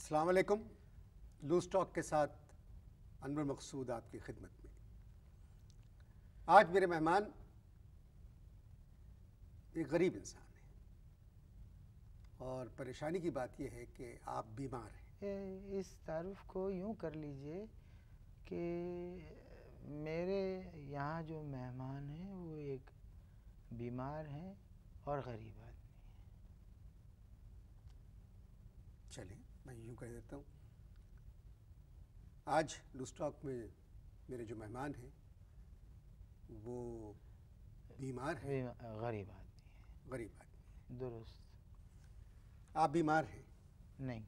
अस्सलाम वालेकुम। Loose talk के साथ अनवर मकसूद आपकी खिदमत में। आज मेरे मेहमान एक गरीब इंसान है और परेशानी की बात यह है कि आप बीमार हैं। इस तारुफ को यूँ कर लीजिए कि मेरे यहाँ जो मेहमान हैं वो एक बीमार हैं और गरीब आदमी हैं। चलिए मैं यूँ कह देता हूँ, आज लूज़ टॉक में मेरे जो मेहमान हैं वो बीमार हैं, गरीब आदमी हैं। गरीब आदमी हैं। दुरुस्त। आप बीमार हैं? नहीं,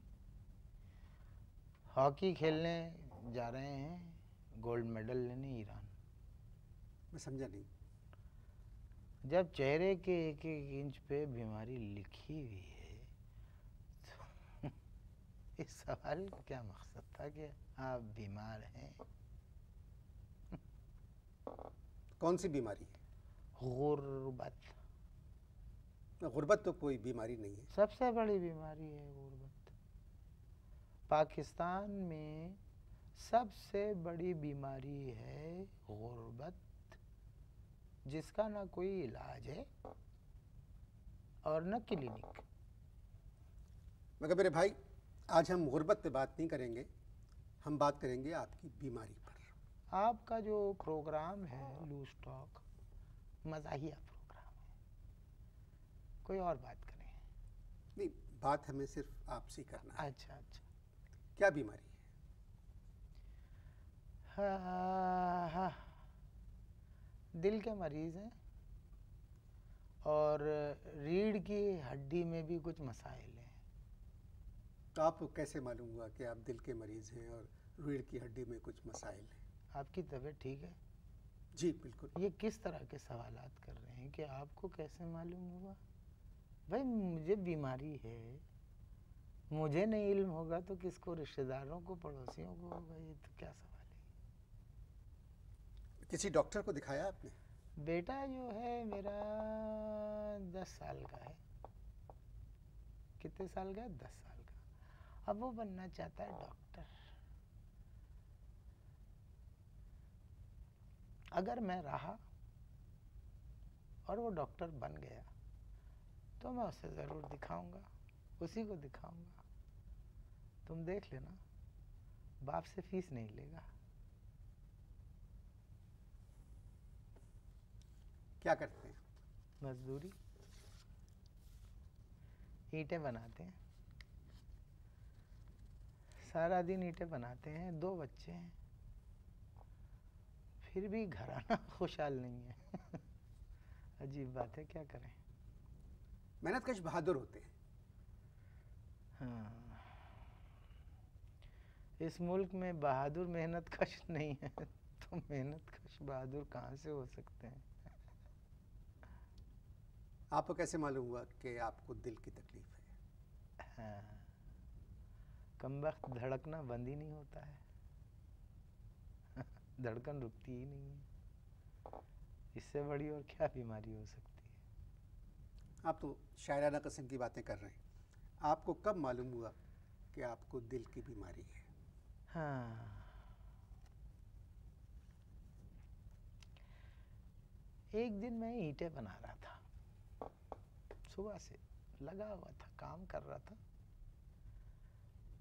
हॉकी खेलने जा रहे हैं, गोल्ड मेडल लेने ईरान। मैं समझा नहीं। जब चेहरे के एक एक इंच पे बीमारी लिखी हुई है तो इस सवाल का क्या मकसद था कि आप बीमार हैं? कौन सी बीमारी है? गुर्बत। गुर्बत तो कोई बीमारी नहीं है। सबसे बड़ी बीमारी है गुर्बत। पाकिस्तान में सबसे बड़ी बीमारी है गुर्बत, जिसका ना कोई इलाज है और न क्लिनिक। मगर मेरे भाई, आज हम गुर्बत पे बात नहीं करेंगे, हम बात करेंगे आपकी बीमारी पर। आपका जो प्रोग्राम है लूज़ टॉक मज़ाहिया प्रोग्राम है, कोई और बात करें। नहीं, बात हमें सिर्फ आपसे करना है। अच्छा अच्छा। क्या बीमारी है? हाँ, दिल के मरीज़ हैं और रीढ़ की हड्डी में भी कुछ मसाइल हैं। तो आपको कैसे मालूम हुआ कि आप दिल के मरीज़ हैं और रीढ़ की हड्डी में कुछ मसाइल हैं? आपकी तबीयत ठीक है? जी बिल्कुल। ये किस तरह के सवालात कर रहे हैं कि आपको कैसे मालूम हुआ? भाई मुझे बीमारी है, मुझे नहीं इल्म होगा तो किसको, रिश्तेदारों को, पड़ोसियों को होगा? ये तो क्या सवाल है। किसी डॉक्टर को दिखाया आपने? बेटा जो है मेरा 10 साल का है। कितने साल का है? 10 साल का। अब वो बनना चाहता है डॉक्टर। अगर मैं रहा और वो डॉक्टर बन गया तो मैं उसे ज़रूर दिखाऊंगा, उसी को दिखाऊंगा। तुम देख लेना, बाप से फीस नहीं लेगा। क्या करते हैं? मजदूरी, ईंटें बनाते हैं, सारा दिन ईंटें बनाते हैं। 2 बच्चे हैं, फिर भी घराना खुशहाल नहीं है। अजीब बात है, क्या करें। मेहनतकश बहादुर होते हैं। हाँ, इस मुल्क में बहादुर मेहनत कश नहीं है तो मेहनत कश बहादुर कहाँ से हो सकते हैं? आपको कैसे मालूम हुआ कि आपको दिल की तकलीफ है? हाँ, कमबख्त धड़कना बंद ही नहीं होता है। धड़कन रुकती ही नहीं है। इससे बड़ी और क्या बीमारी हो सकती है? आप तो शायराना किस्म की बातें कर रहे हैं। आपको कब मालूम हुआ कि आपको दिल की बीमारी है? हाँ, एक दिन मैं ईंटें बना रहा था, सुबह से लगा हुआ था, काम कर रहा था।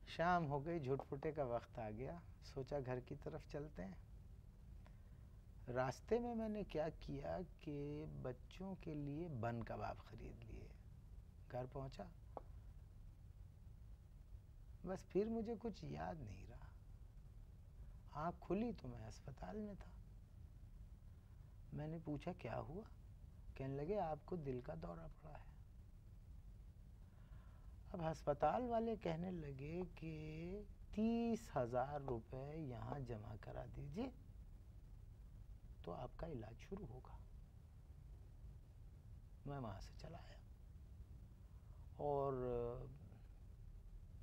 शाम हो गई, झुटपुटे का वक्त आ गया, सोचा घर की तरफ चलते हैं। रास्ते में मैंने क्या किया कि बच्चों के लिए बन कबाब खरीद लिए। घर पहुंचा, बस फिर मुझे कुछ याद नहीं रहा। आँख खुली तो मैं अस्पताल में था। मैंने पूछा क्या हुआ? कहने लगे आपको दिल का दौरा पड़ा है। अब अस्पताल वाले कहने लगे कि 30,000 रुपये यहाँ जमा करा दीजिए तो आपका इलाज शुरू होगा। मैं वहाँ से चला आया और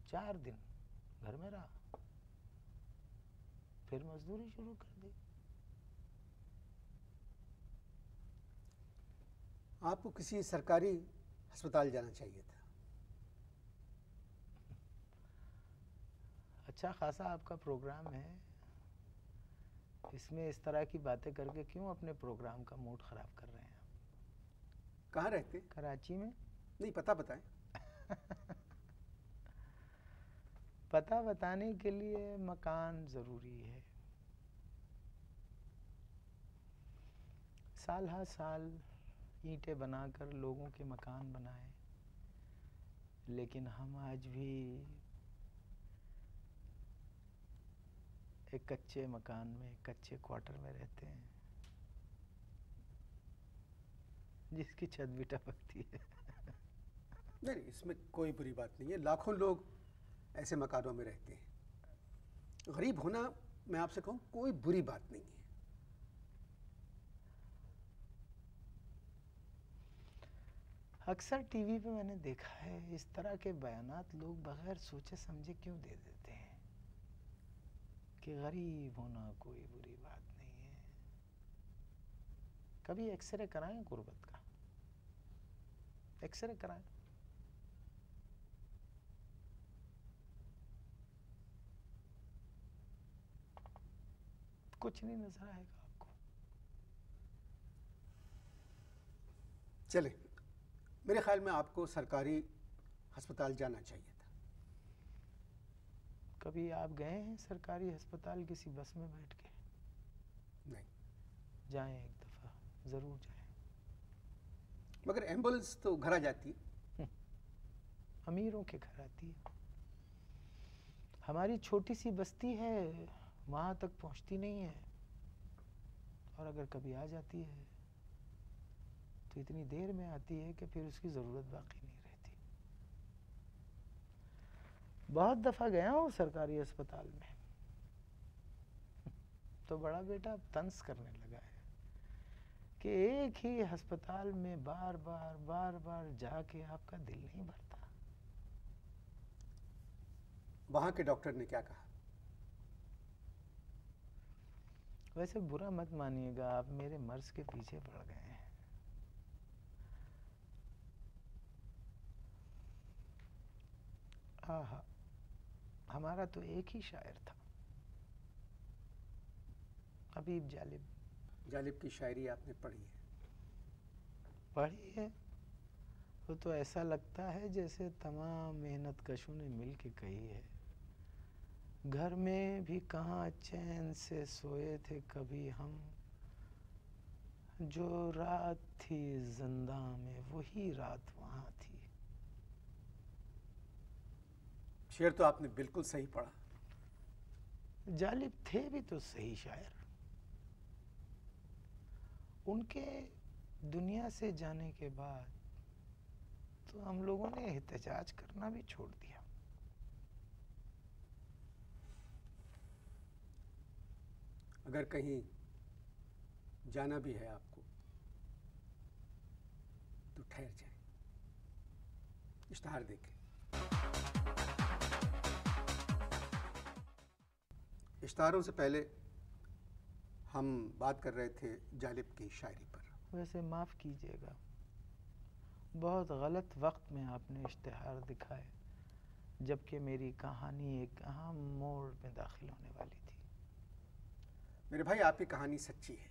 4 दिन घर में रहा, फिर मजदूरी शुरू कर दी। आपको किसी सरकारी अस्पताल जाना चाहिए था। अच्छा खासा आपका प्रोग्राम है, इसमें इस तरह की बातें करके क्यों अपने प्रोग्राम का मूड खराब कर रहे हैं आप? कहाँ रहते? कराची में। नहीं, पता बताएं। पता बताने के लिए मकान ज़रूरी है। साल हर साल ईंटें बनाकर लोगों के मकान बनाए, लेकिन हम आज भी एक कच्चे मकान में, कच्चे क्वार्टर में रहते हैं, जिसकी छत भी टपकती है। नहीं, इसमें कोई बुरी बात नहीं है। लाखों लोग ऐसे मकानों में रहते हैं। गरीब होना, मैं आपसे कहूँ, कोई बुरी बात नहीं है। अक्सर टीवी पे मैंने देखा है इस तरह के बयानात लोग बगैर सोचे समझे क्यों दे देते हैं कि गरीब होना कोई बुरी बात नहीं है। कभी एक्सरे कराएं गुर्बत का, एक्सरे कराएं। कुछ नहीं नजर आएगा आपको। चले, मेरे ख्याल में आपको सरकारी अस्पताल जाना चाहिए था। कभी आप गए हैं सरकारी अस्पताल किसी बस में बैठ के? नहीं। जाएं, एक दफ़ा ज़रूर जाएं। मगर एम्बुलेंस तो घर आ जाती है। अमीरों के घर आती है। हमारी छोटी सी बस्ती है, वहाँ तक पहुँचती नहीं है, और अगर कभी आ जाती है तो इतनी देर में आती है कि फिर उसकी ज़रूरत बाकी नहीं रहती। बहुत दफ़ा गया हूँ सरकारी अस्पताल में, तो बड़ा बेटा अब तंज करने लगा है कि एक ही अस्पताल में बार बार जाके आपका दिल नहीं भरता। वहाँ के डॉक्टर ने क्या कहा? वैसे बुरा मत मानिएगा, आप मेरे मर्ज के पीछे पड़ गए हैं। आहा, हमारा तो एक ही शायर था, हबीब जालिब। जालिब की शायरी आपने पढ़ी है? पढ़ी है। वो तो ऐसा लगता है जैसे तमाम मेहनत कशों ने मिल के कही है। घर में भी कहाँ चैन से सोए थे कभी हम, जो रात थी जिंदा में वही रात वहाँ थी। शेर तो आपने बिल्कुल सही पढ़ा। जालिब थे भी तो सही शायर। उनके दुनिया से जाने के बाद तो हम लोगों ने एहतजाज करना भी छोड़ दिया। अगर कहीं जाना भी है आपको तो ठहर जाए, इश्तहार देके। इश्तहारों से पहले हम बात कर रहे थे जालिब की शायरी पर। वैसे माफ़ कीजिएगा, बहुत गलत वक्त में आपने इश्तिहार दिखाए, जबकि मेरी कहानी एक अहम मोड़ में दाखिल होने वाली थी। मेरे भाई, आपकी कहानी सच्ची है।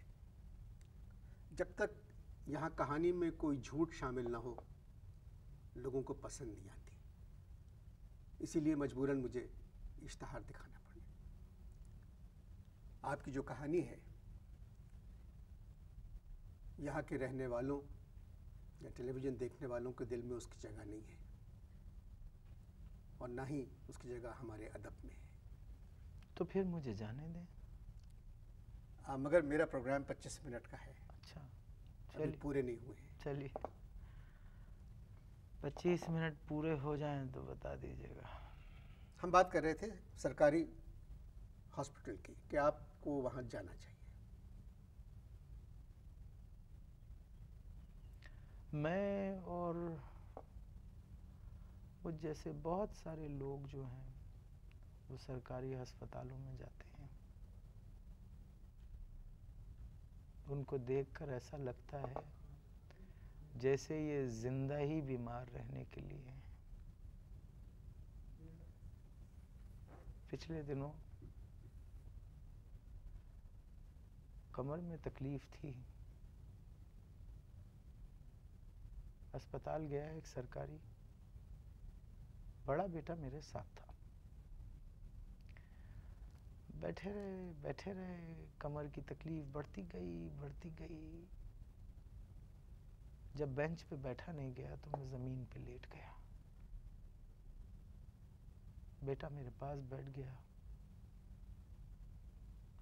जब तक यहाँ कहानी में कोई झूठ शामिल ना हो, लोगों को पसंद नहीं आती। इसीलिए मजबूरन मुझे इश्तहार दिखाना पड़े। आपकी जो कहानी है, यहाँ के रहने वालों या टेलीविज़न देखने वालों के दिल में उसकी जगह नहीं है, और ना ही उसकी जगह हमारे अदब में है। तो फिर मुझे जाने दें। मगर मेरा प्रोग्राम 25 मिनट का है। अच्छा, अभी चलिए पूरे नहीं हुए हैं। चलिए, 25 मिनट पूरे हो जाएं तो बता दीजिएगा। हम बात कर रहे थे सरकारी हॉस्पिटल की, कि आपको वहाँ जाना चाहिए। मैं और वो जैसे बहुत सारे लोग जो हैं वो सरकारी अस्पतालों में जाते हैं। उनको देखकर ऐसा लगता है जैसे ये जिंदा ही बीमार रहने के लिए हैं। पिछले दिनों कमर में तकलीफ थी, अस्पताल गया, एक सरकारी, बड़ा बेटा मेरे साथ था। बैठे रहे, कमर की तकलीफ बढ़ती गई। जब बेंच पे बैठा नहीं गया तो मैं ज़मीन पे लेट गया। बेटा मेरे पास बैठ गया,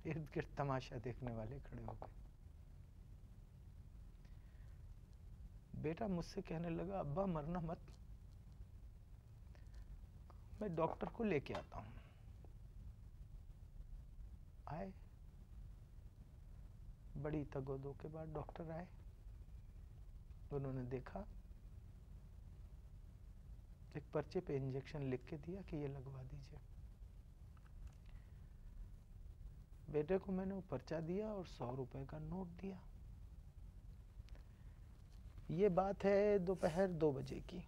इर्द गिर्द तमाशा देखने वाले खड़े हो गए। बेटा मुझसे कहने लगा, अब्बा मरना मत, मैं डॉक्टर को लेके आता हूँ। आए, बड़ी तगोदो के बाद डॉक्टर आए। उन्होंने देखा, एक पर्चे पे इंजेक्शन लिख के दिया कि ये लगवा दीजिए। बेटे को मैंने वो पर्चा दिया और 100 रुपए का नोट दिया। ये बात है दोपहर 2 बजे की।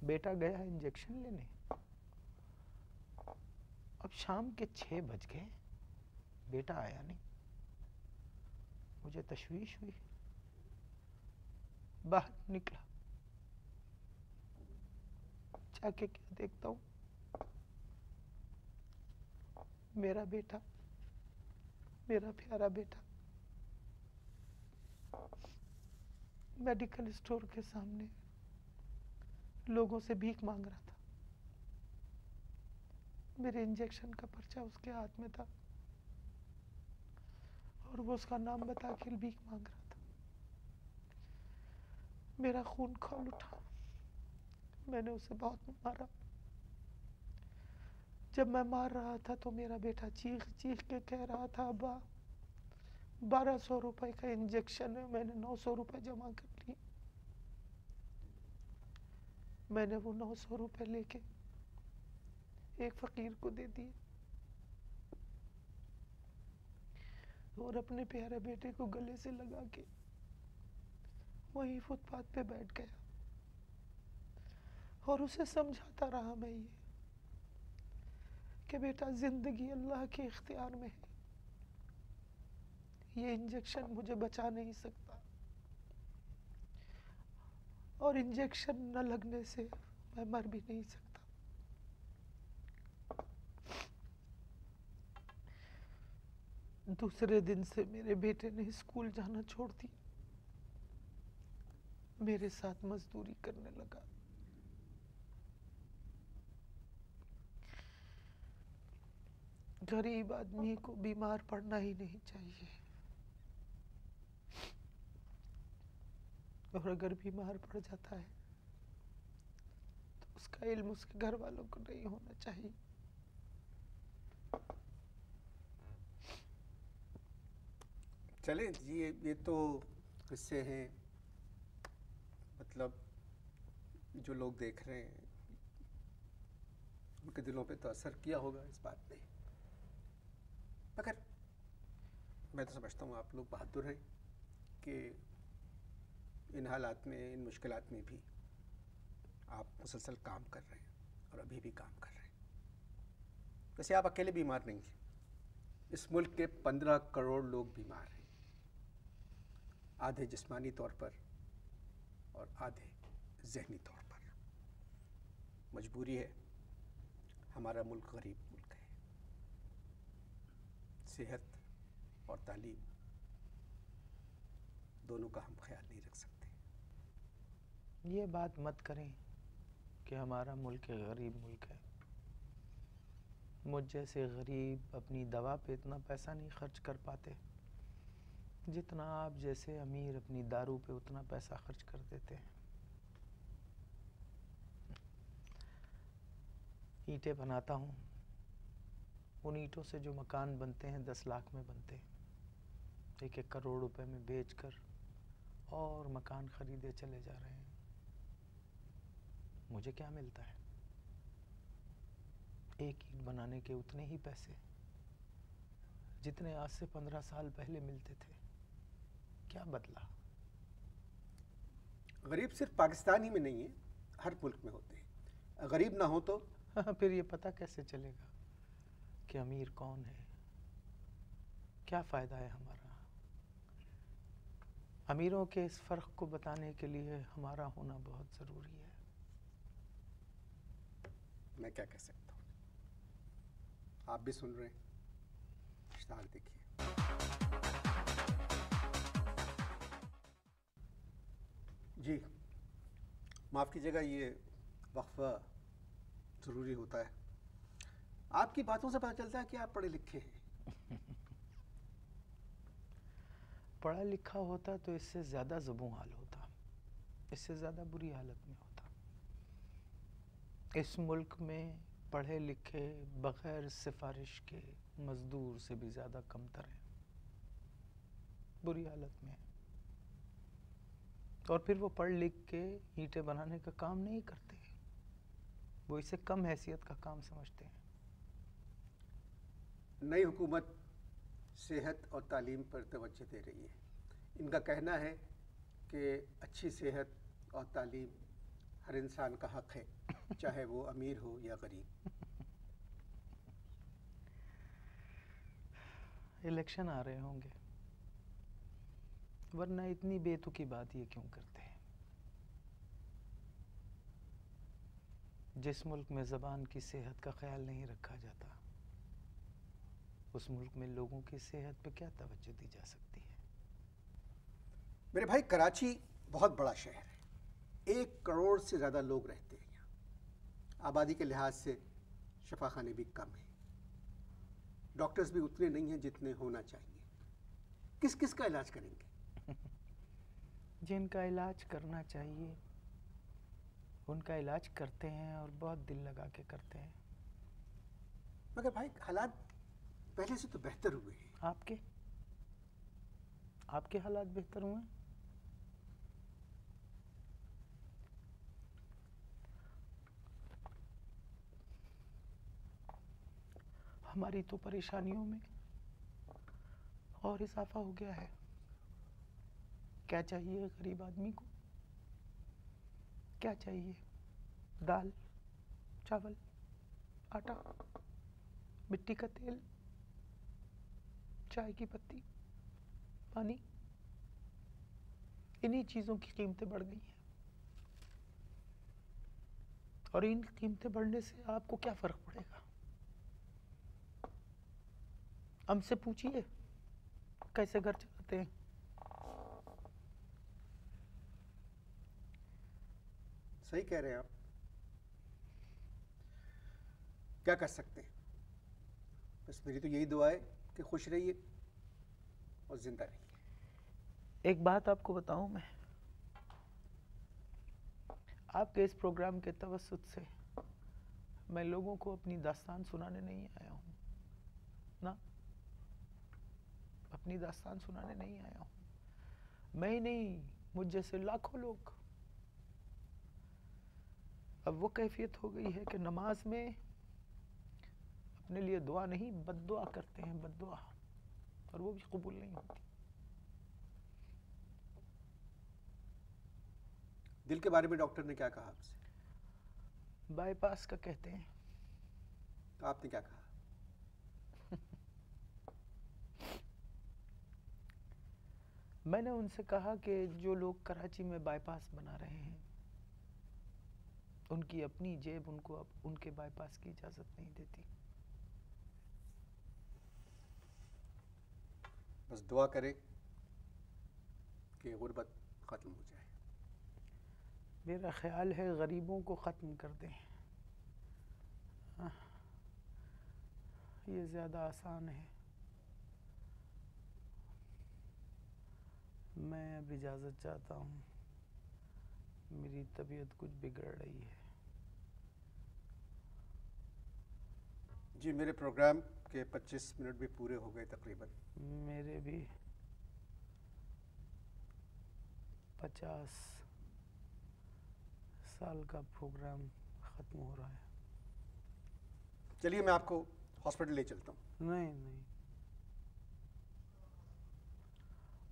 बेटा गया इंजेक्शन लेने। अब शाम के 6 बज गए, बेटा आया नहीं। मुझे तशवीश हुई, बाहर निकला, जाके क्या देखता हूँ, मेरा बेटा, मेरा प्यारा बेटा मेडिकल स्टोर के सामने लोगों से भीख मांग रहा था। मेरे इंजेक्शन का पर्चा उसके हाथ में था और वो उसका नाम बता के भीख मांग रहा था। मेरा खून खौल उठा, मैंने उसे बहुत मारा। जब मैं मार रहा था तो मेरा बेटा चीख चीख के कह रहा था, अब्बा 1200 रुपए का इंजेक्शन है। मैंने 900 रुपए जमा कर लिए। मैंने वो 900 रुपए लेके एक फकीर को दे दिए और अपने प्यारे बेटे को गले से लगा के वहीं फुटपाथ पे बैठ गया और उसे समझाता रहा मैं ये कि बेटा, जिंदगी अल्लाह के इख्तियार में है, ये इंजेक्शन मुझे बचा नहीं सकता और इंजेक्शन न लगने से मैं मर भी नहीं सकता। दूसरे दिन से मेरे बेटे ने स्कूल जाना छोड़ दिया, मेरे साथ मजदूरी करने लगा। गरीब आदमी को बीमार पड़ना ही नहीं चाहिए, और अगर बीमार पड़ जाता है तो उसका इल्म उसके घर वालों को नहीं होना चाहिए। चलें जी, ये तो किस्से हैं, मतलब जो लोग देख रहे हैं उनके दिलों पे तो असर किया होगा इस बात ने। मगर मैं तो समझता हूँ आप लोग बहादुर हैं कि इन हालात में, इन मुश्किलात में भी आप मुसलसल काम कर रहे हैं और अभी भी काम कर रहे हैं। वैसे आप अकेले बीमार नहीं हैं, इस मुल्क के 15 करोड़ लोग बीमार हैं, आधे जिस्मानी तौर पर और आधे ज़हनी तौर पर। मजबूरी है, हमारा मुल्क गरीब मुल्क है, सेहत और तालीम दोनों का हम ख्याल नहीं रख सकते। ये बात मत करें कि हमारा मुल्क गरीब मुल्क है। मुझ जैसे गरीब अपनी दवा पे इतना पैसा नहीं खर्च कर पाते जितना आप जैसे अमीर अपनी दारू पे उतना पैसा खर्च कर देते हैं। ईंटें बनाता हूँ, उन ईंटों से जो मकान बनते हैं 10 लाख में बनते हैं, 1-1 करोड़ रुपए में बेचकर और मकान खरीदे चले जा रहे हैं। मुझे क्या मिलता है? एक ईंट बनाने के उतने ही पैसे जितने आज से 15 साल पहले मिलते थे। क्या बदला? गरीब सिर्फ पाकिस्तान ही में नहीं है, हर मुल्क में होते हैं। गरीब ना हो तो फिर ये पता कैसे चलेगा कि अमीर कौन है? क्या फ़ायदा है हमारा? अमीरों के इस फ़र्क को बताने के लिए हमारा होना बहुत ज़रूरी है। मैं क्या कह सकता हूँ? आप भी सुन रहे हैं, इश्ताहार देखिए। जी माफ़ कीजिएगा, ये वक्फा ज़रूरी होता है। आपकी बातों से पता चलता है कि आप पढ़े लिखे हैं। पढ़ा लिखा होता तो इससे ज़्यादा ज़ुबान हाल होता, इससे ज़्यादा बुरी हालत में होता। इस मुल्क में पढ़े लिखे बग़ैर सिफारिश के मज़दूर से भी ज़्यादा कमतर हैं, बुरी हालत में है। और फिर वो पढ़ लिख के ईंटें बनाने का काम नहीं करते, वो इसे कम हैसियत का काम समझते हैं। नई हुकूमत सेहत और तालीम पर तवज्जो दे रही है। इनका कहना है कि अच्छी सेहत और तालीम हर इंसान का हक है, चाहे वो अमीर हो या गरीब। इलेक्शन आ रहे होंगे, वरना इतनी बेतुकी बात ये क्यों करते हैं? जिस मुल्क में ज़बान की सेहत का ख्याल नहीं रखा जाता, उस मुल्क में लोगों की सेहत पे क्या तवज्जो दी जा सकती है? मेरे भाई, कराची बहुत बड़ा शहर है, 1 करोड़ से ज़्यादा लोग रहते हैं यहाँ। आबादी के लिहाज से शफाखाने भी कम हैं, डॉक्टर्स भी उतने नहीं हैं जितने होना चाहिए। किस किस का इलाज करेंगे? जिनका इलाज करना चाहिए उनका इलाज करते हैं, और बहुत दिल लगा के करते हैं। मगर भाई, हालात पहले से तो बेहतर हुए हैं। आपके हालात बेहतर हुए? हमारी तो परेशानियों में और इजाफा हो गया है। क्या चाहिए गरीब आदमी को? क्या चाहिए? दाल, चावल, आटा, मिट्टी का तेल, चाय की पत्ती, पानी। इन्हीं चीज़ों की कीमतें बढ़ गई हैं। और इन कीमतें बढ़ने से आपको क्या फ़र्क पड़ेगा? हमसे पूछिए कैसे घर चलाते हैं। सही कह रहे हैं आप। क्या कर सकते हैं? बस मेरी तो यही दुआ है कि खुश रहिए और जिंदा रहिए। एक बात आपको बताऊं मैं, आपके इस प्रोग्राम के तवस्सुत से मैं लोगों को अपनी दास्तान सुनाने नहीं आया हूं ना, अपनी दास्तान सुनाने नहीं आया हूं। मैं ही नहीं, मुझ जैसे लाखों लोग। अब वो कैफियत हो गई है कि नमाज में अपने लिए दुआ नहीं बद्दुआ करते हैं, बद्दुआ, और वो भी कबूल नहीं होती। दिल के बारे में डॉक्टर ने क्या कहा आपसे? बाईपास का कहते हैं। तो आपने क्या कहा? मैंने उनसे कहा कि जो लोग कराची में बाईपास बना रहे हैं, उनकी अपनी जेब उनको अब उनके बाईपास की इजाज़त नहीं देती। बस दुआ करें कि गुर्बत ख़त्म हो जाए। मेरा ख्याल है गरीबों को ख़त्म कर दें, ये ज़्यादा आसान है। मैं अब इजाज़त चाहता हूँ, मेरी तबीयत कुछ बिगड़ रही है। जी, मेरे प्रोग्राम के 25 मिनट भी पूरे हो गए तकरीबन। मेरे भी 50 साल का प्रोग्राम ख़त्म हो रहा है। चलिए, मैं आपको हॉस्पिटल ले चलता हूँ। नहीं,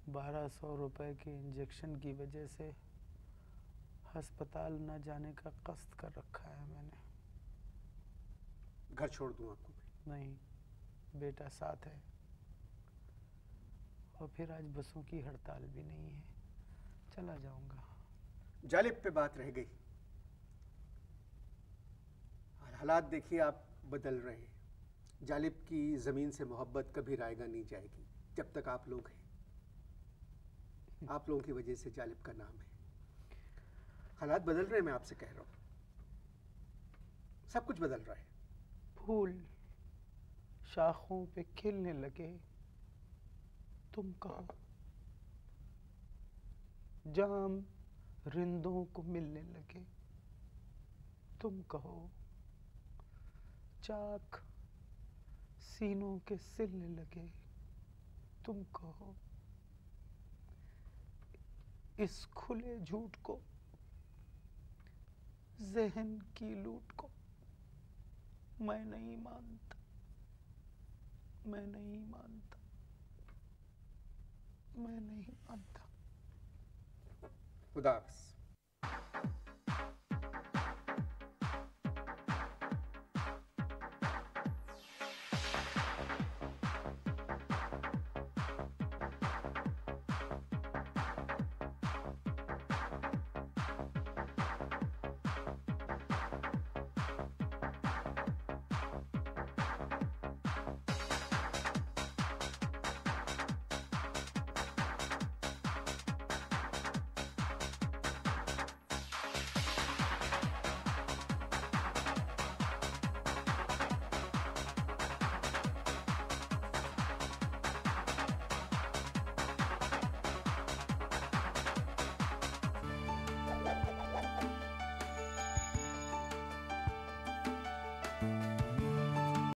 1200 रुपए के इंजेक्शन की वजह से अस्पताल न जाने का कष्ट कर रखा है मैंने। घर छोड़ दूं आपको मैं? नहीं, बेटा साथ है। और फिर आज बसों की हड़ताल भी नहीं है, चला जाऊंगा। जालिब पे बात रह गई। और हालात देखिए आप बदल रहे हैं। जालिब की ज़मीन से मोहब्बत कभी रायगा नहीं जाएगी जब तक आप लोग हैं। आप लोगों की वजह से जालिब का नाम है। हालात बदल रहे हैं, मैं आपसे कह रहा हूँ, सब कुछ बदल रहा है। फूल शाखों पे खिलने लगे, तुम कहो। जाम रिंदों को मिलने लगे, तुम कहो। चाक सीनों के सिलने लगे, तुम कहो। इस खुले झूठ को, जहन की लूट को मैं नहीं मानता, मैं नहीं मानता, मैं नहीं मानता। खुदा हाफ़िज़।